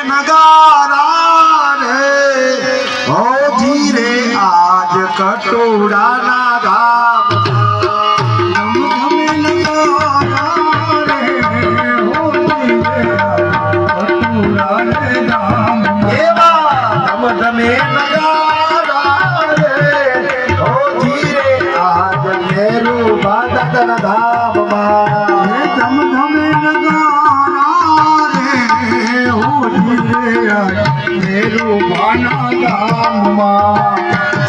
नगारा रे ओ धीरे आज कटोरा ना धाम धमे नगारा रे ओ धीरे आज मेरू बादन धाम धम धमे नगारा रे ओ धीरे आज मेरू बाना धाम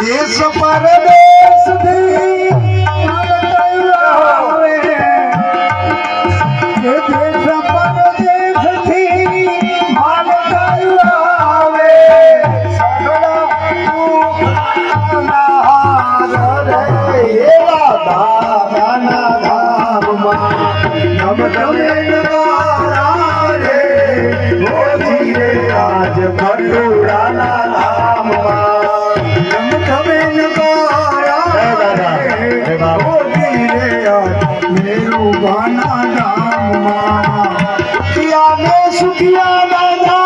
देश परदेश दी आज कटोरा ना धाम मेरू बाना धाम सुखिया ने सुखिया दादा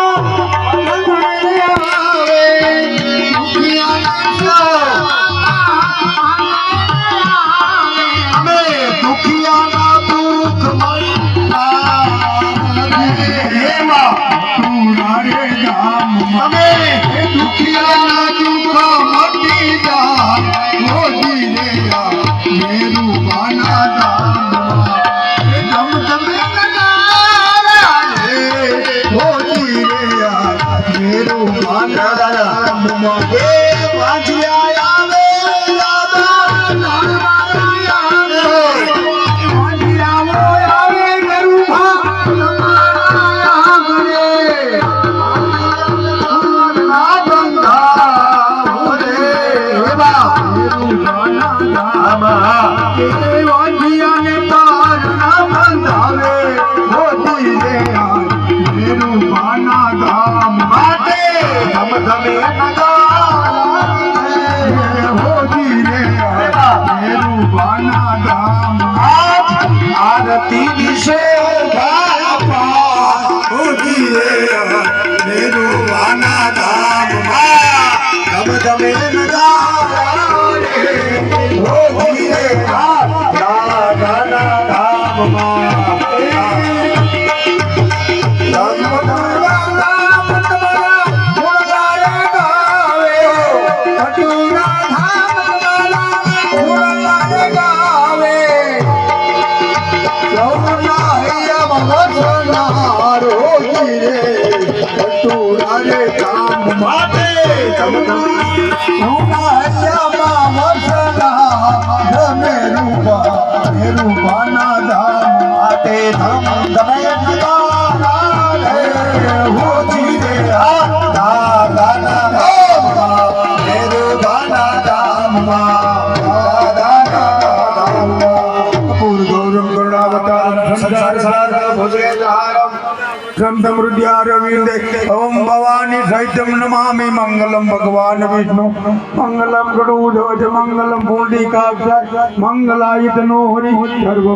दुखिया ना दुख दुखिया ना दुख मटी जा हो धीरे मेरू बाना धाम धम धमे नगारा रे हो धीरे मेरू बाना धाम बाजिया आवे दादा धमे नगारा हो धीरे मेरू बाना धाम आरती दिशे बापा हो धीरे मेरू बाना धाम धम धमे नगारा हो धीरे बाना धाम मेरू बाना धाम आते धम धमे नगारा रे हो धीरे गाना मेरू बाना धाम कपूर गौरम करुणावतारम संसार सागर भुजगेन्द्रहारम समृद्ध्यारविंदे ओम भवानी सहितम नमामि मंगलम भगवान विष्णु मंगलम गरुड़ध्वज मंगलम पुंडरीकाक्ष मंगलायतनो हरि सर्व